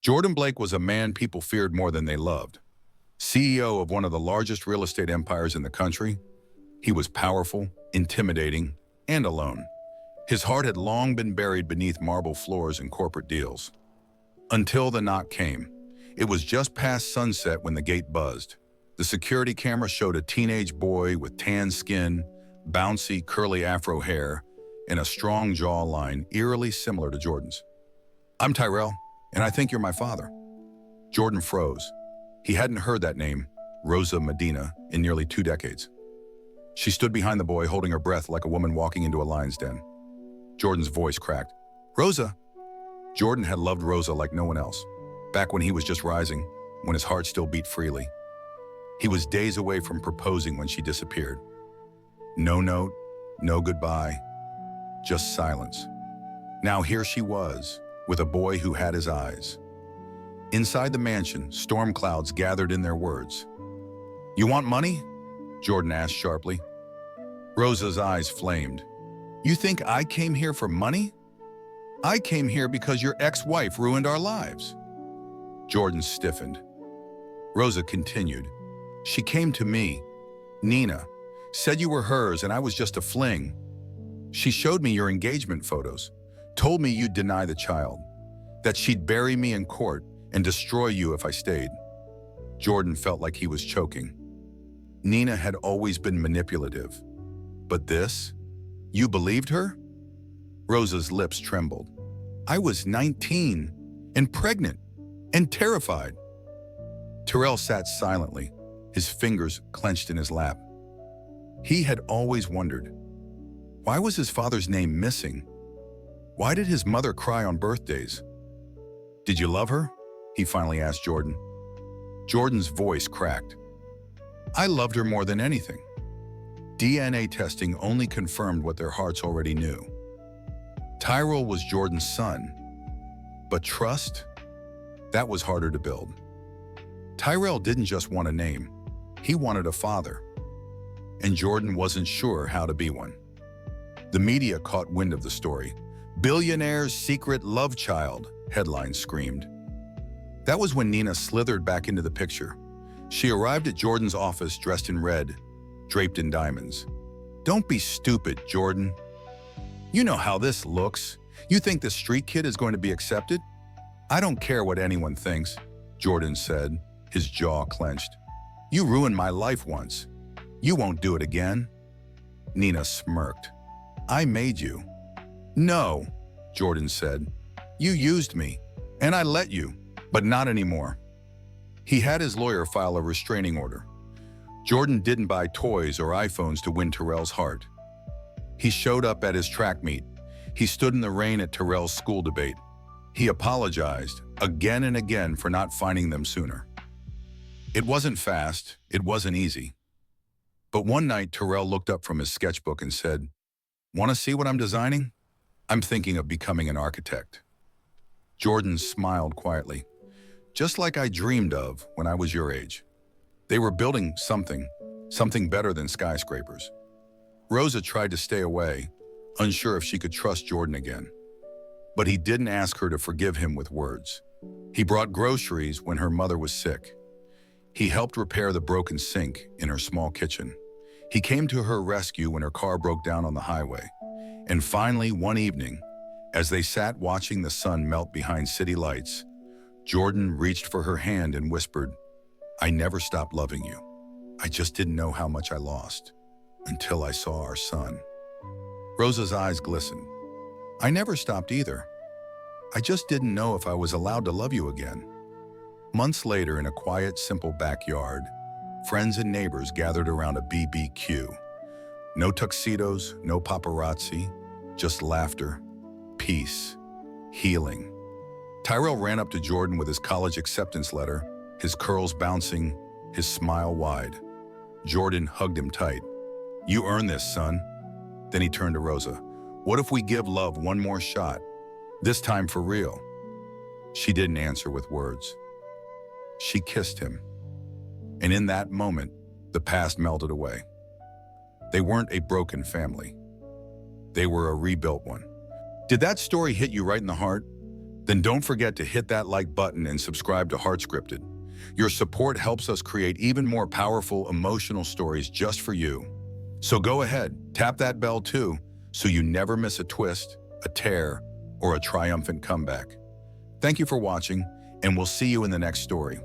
Jordan Blake was a man people feared more than they loved. CEO of one of the largest real estate empires in the country, he was powerful, intimidating, and alone. His heart had long been buried beneath marble floors and corporate deals. Until the knock came. It was just past sunset when the gate buzzed. The security camera showed a teenage boy with tan skin, bouncy, curly afro hair, and a strong jawline eerily similar to Jordan's. "I'm Tyrell, and I think you're my father." Jordan froze. He hadn't heard that name, Rosa Medina, in nearly 2 decades. She stood behind the boy, holding her breath like a woman walking into a lion's den. Jordan's voice cracked. "Rosa!" Jordan had loved Rosa like no one else, back when he was just rising, when his heart still beat freely. He was days away from proposing when she disappeared. No note, no goodbye, just silence. Now here she was, with a boy who had his eyes. Inside the mansion, storm clouds gathered in their words. "You want money?" Jordan asked sharply. Rosa's eyes flamed. "You think I came here for money? I came here because your ex-wife ruined our lives." Jordan stiffened. Rosa continued. "She came to me, Nina, said you were hers and I was just a fling. She showed me your engagement photos, told me you'd deny the child, that she'd bury me in court and destroy you if I stayed." Jordan felt like he was choking. Nina had always been manipulative. But this? You believed her? Rosa's lips trembled. "I was 19 and pregnant and terrified." Tyrell sat silently, his fingers clenched in his lap. He had always wondered, why was his father's name missing? Why did his mother cry on birthdays? "Did you love her?" he finally asked Jordan. Jordan's voice cracked. "I loved her more than anything." DNA testing only confirmed what their hearts already knew. Tyrell was Jordan's son, but trust? That was harder to build. Tyrell didn't just want a name, he wanted a father. And Jordan wasn't sure how to be one. The media caught wind of the story. "Billionaire's secret love child," headlines screamed. That was when Nina slithered back into the picture. She arrived at Jordan's office dressed in red, draped in diamonds. "Don't be stupid, Jordan. You know how this looks. You think the street kid is going to be accepted?" "I don't care what anyone thinks," Jordan said, his jaw clenched. "You ruined my life once. You won't do it again." Nina smirked. "I made you." "No," Jordan said. "You used me, and I let you, but not anymore." He had his lawyer file a restraining order. Jordan didn't buy toys or iPhones to win Tyrell's heart. He showed up at his track meet. He stood in the rain at Tyrell's school debate. He apologized again and again for not finding them sooner. It wasn't fast, it wasn't easy. But one night, Tyrell looked up from his sketchbook and said, "Want to see what I'm designing? I'm thinking of becoming an architect." Jordan smiled quietly. "Just like I dreamed of when I was your age." They were building something better than skyscrapers. Rosa tried to stay away, unsure if she could trust Jordan again. But he didn't ask her to forgive him with words. He brought groceries when her mother was sick. He helped repair the broken sink in her small kitchen. He came to her rescue when her car broke down on the highway. And finally, one evening, as they sat watching the sun melt behind city lights, Jordan reached for her hand and whispered, "I never stopped loving you. I just didn't know how much I lost until I saw our son." Rosa's eyes glistened. "I never stopped either. I just didn't know if I was allowed to love you again." Months later, in a quiet, simple backyard, friends and neighbors gathered around a BBQ. No tuxedos, no paparazzi, just laughter, peace, healing. Tyrell ran up to Jordan with his college acceptance letter, his curls bouncing, his smile wide. Jordan hugged him tight. "You earned this, son." Then he turned to Rosa. "What if we give love one more shot? This time for real?" She didn't answer with words. She kissed him. And in that moment, the past melted away. They weren't a broken family. They were a rebuilt one. Did that story hit you right in the heart? Then don't forget to hit that like button and subscribe to Heartscripted. Your support helps us create even more powerful, emotional stories just for you. So go ahead, tap that bell too, so you never miss a twist, a tear, or a triumphant comeback. Thank you for watching, and we'll see you in the next story.